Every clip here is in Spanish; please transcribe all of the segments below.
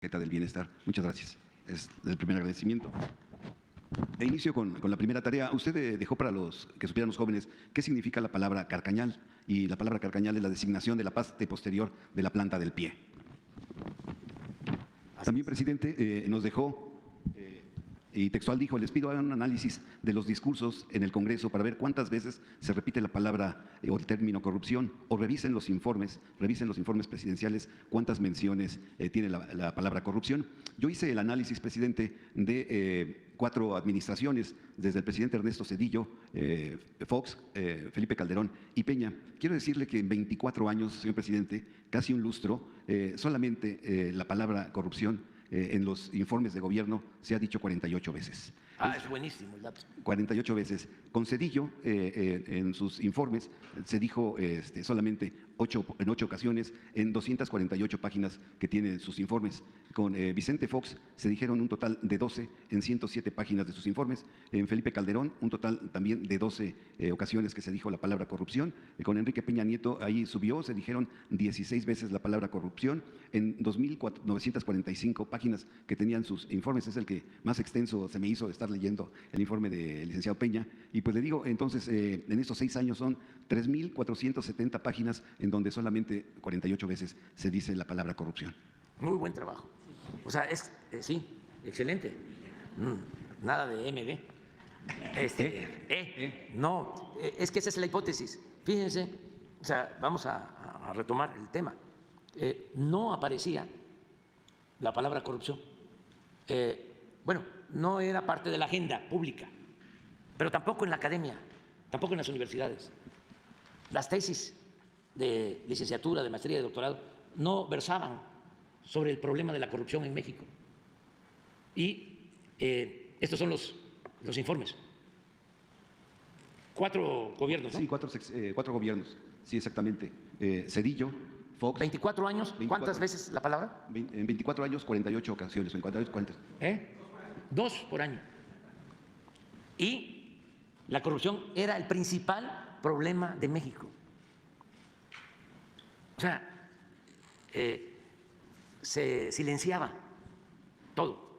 del bienestar. Muchas gracias. Es el primer agradecimiento. E inicio con la primera tarea. Usted dejó para los que supieran los jóvenes qué significa la palabra carcañal, y la palabra carcañal es la designación de la parte posterior de la planta del pie. También, presidente, nos dejó, y textual dijo: les pido hagan un análisis de los discursos en el Congreso para ver cuántas veces se repite la palabra o el término corrupción, o revisen los informes presidenciales, cuántas menciones tiene la palabra corrupción. Yo hice el análisis, presidente, de 4 administraciones, desde el presidente Ernesto Zedillo, Fox, Felipe Calderón y Peña. Quiero decirle que en 24 años, señor presidente, casi un lustro, solamente la palabra corrupción en los informes de gobierno se ha dicho 48 veces. Es buenísimo el dato. 48 veces. Con Zedillo, en sus informes, se dijo solamente en 8 ocasiones, en 248 páginas que tienen sus informes. Con Vicente Fox se dijeron un total de 12 en 107 páginas de sus informes. En Felipe Calderón, un total también de 12 ocasiones que se dijo la palabra corrupción. Con Enrique Peña Nieto, ahí subió, se dijeron 16 veces la palabra corrupción. En 2.945 páginas que tenían sus informes, es el que más extenso se me hizo de estar leyendo el informe del licenciado Peña. Y pues le digo, entonces, en estos 6 años son 3.470 páginas en donde solamente 48 veces se dice la palabra corrupción. Muy buen trabajo. O sea, sí, excelente. Nada de MD. No, es que esa es la hipótesis. Fíjense, o sea, vamos a retomar el tema. No aparecía la palabra corrupción. Bueno, no era parte de la agenda pública, pero tampoco en la academia, tampoco en las universidades. Las tesis de licenciatura, de maestría, de doctorado no versaban sobre el problema de la corrupción en México. Y estos son los informes. 4 gobiernos, ¿no? Sí, 4 gobiernos, sí, exactamente. Zedillo, Fox. 24 años, 24. ¿Cuántas veces la palabra? En 24 años, 48 ocasiones. En 48, ¿cuántas? 2 por año. Y la corrupción era el principal problema de México. O sea, se silenciaba todo.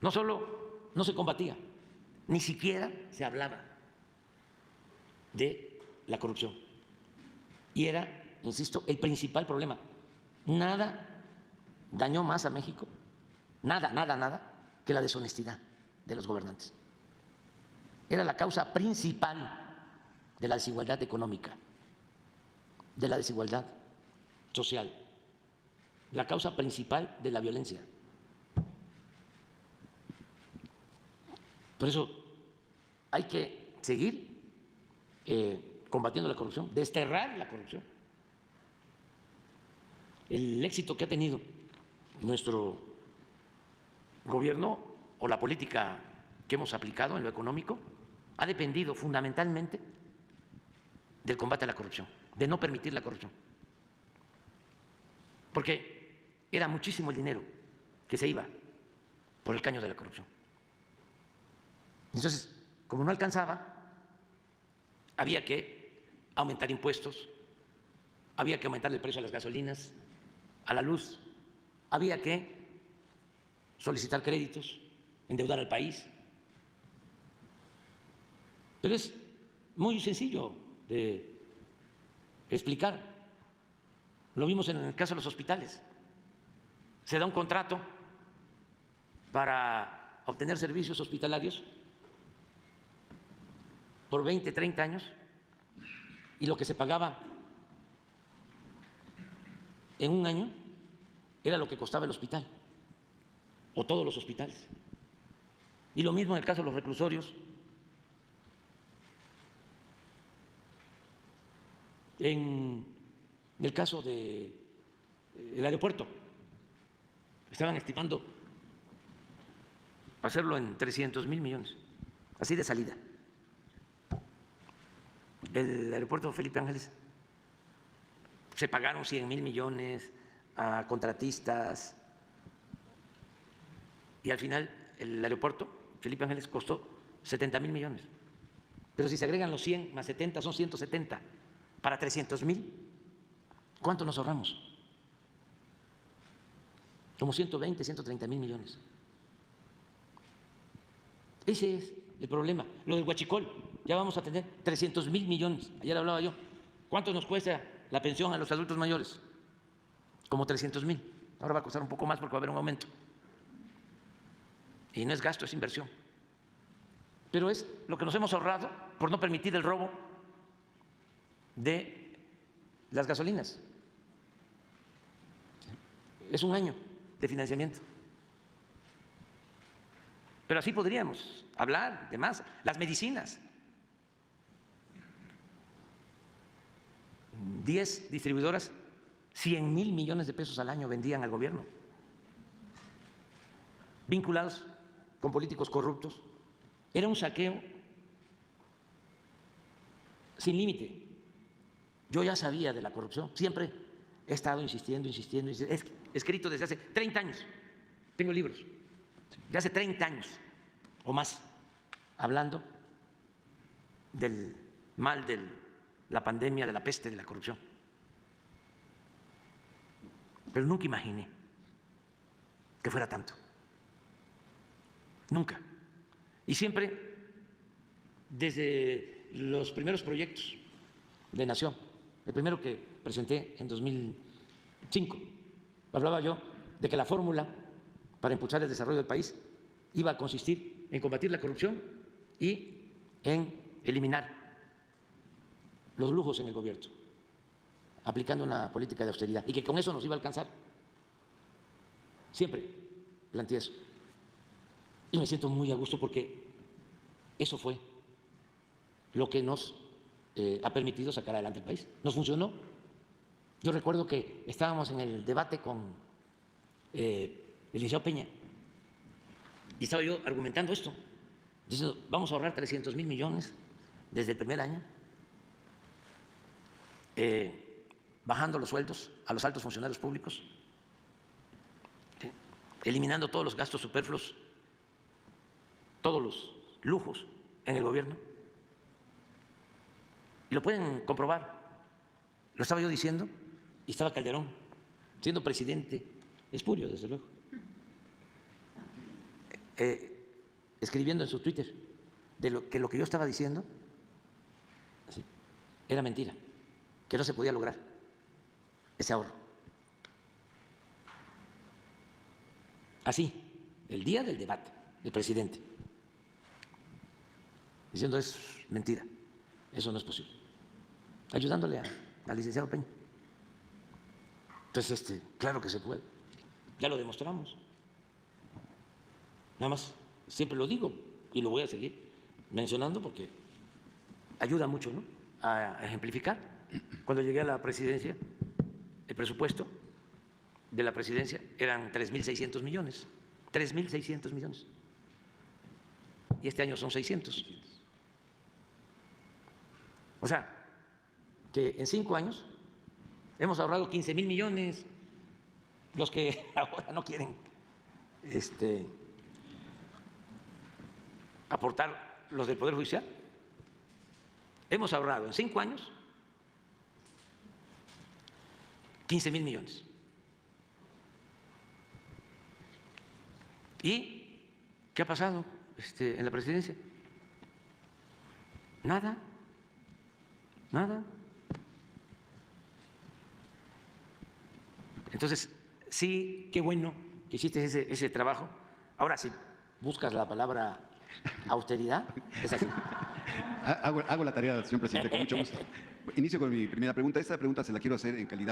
No solo no se combatía, ni siquiera se hablaba de la corrupción. Y era, insisto, el principal problema. Nada dañó más a México, nada, que la deshonestidad de los gobernantes. Era la causa principal de la desigualdad económica, de la desigualdad social, la causa principal de la violencia. Por eso hay que seguir combatiendo la corrupción, desterrar la corrupción. El éxito que ha tenido nuestro gobierno o la política que hemos aplicado en lo económico ha dependido fundamentalmente del combate a la corrupción, de no permitir la corrupción. Porque era muchísimo el dinero que se iba por el caño de la corrupción. Entonces, como no alcanzaba, había que aumentar impuestos, había que aumentar el precio a las gasolinas, a la luz, había que solicitar créditos, endeudar al país. Pero es muy sencillo de explicar. Lo vimos en el caso de los hospitales. Se da un contrato para obtener servicios hospitalarios por 20, 30 años, y lo que se pagaba en un año era lo que costaba el hospital o todos los hospitales. Y lo mismo en el caso de los reclusorios. En el caso del aeropuerto, estaban estimando hacerlo en 300,000 millones, así de salida. El aeropuerto Felipe Ángeles, se pagaron 100,000 millones a contratistas y al final el aeropuerto Felipe Ángeles costó 70,000 millones. Pero si se agregan los 100 más 70 son 170 para 300,000. ¿Cuánto nos ahorramos? como 120, 130 mil millones. Ese es el problema. Lo del huachicol, ya vamos a tener 300.000 millones. Ayer hablaba yo. ¿Cuánto nos cuesta la pensión a los adultos mayores? Como 300.000. Ahora va a costar un poco más porque va a haber un aumento. Y no es gasto, es inversión. Pero es lo que nos hemos ahorrado por no permitir el robo de las gasolinas. Es un año de financiamiento. Pero así podríamos hablar de más. Las medicinas. 10 distribuidoras, 100.000 millones de pesos al año vendían al gobierno, vinculados con políticos corruptos. Era un saqueo sin límite. Yo ya sabía de la corrupción, siempre he estado insistiendo, he escrito desde hace 30 años, tengo libros, de hace 30 años o más, hablando del mal de la pandemia, de la peste, de la corrupción. Pero nunca imaginé que fuera tanto. Nunca. Y siempre, desde los primeros proyectos de Nación, el primero que presenté en 2005, hablaba yo de que la fórmula para impulsar el desarrollo del país iba a consistir en combatir la corrupción y en eliminar los lujos en el gobierno, aplicando una política de austeridad, y que con eso nos iba a alcanzar. Siempre planteé eso. Y me siento muy a gusto porque eso fue lo que nos ha permitido sacar adelante el país. Nos funcionó. Yo recuerdo que estábamos en el debate con el licenciado Peña y estaba yo argumentando esto, diciendo, vamos a ahorrar 300.000 millones desde el primer año, bajando los sueldos a los altos funcionarios públicos, eliminando todos los gastos superfluos, todos los lujos en el gobierno. Y lo pueden comprobar. Lo estaba yo diciendo y estaba Calderón, siendo presidente, espurio, desde luego, escribiendo en su Twitter de lo que yo estaba diciendo era mentira, que no se podía lograr ese ahorro. Así, el día del debate, el presidente, diciendo es mentira, eso no es posible, ayudándole al licenciado Peña. Entonces, claro que se puede, ya lo demostramos. Nada más, siempre lo digo y lo voy a seguir mencionando porque ayuda mucho, ¿no?, a ejemplificar. Cuando llegué a la presidencia, el presupuesto de la presidencia eran 3.600 millones, 3.600 millones. Y este año son 600. O sea, que en 5 años hemos ahorrado 15.000 millones. Los que ahora no quieren aportar, los del Poder Judicial, hemos ahorrado en 5 años 15.000 millones. ¿Y qué ha pasado en la presidencia? Nada, nada. Entonces, sí, qué bueno que hiciste ese trabajo. Ahora, si buscas la palabra austeridad, es así. Hago la tarea, señor presidente, con mucho gusto. Inicio con mi primera pregunta. Esta pregunta se la quiero hacer en calidad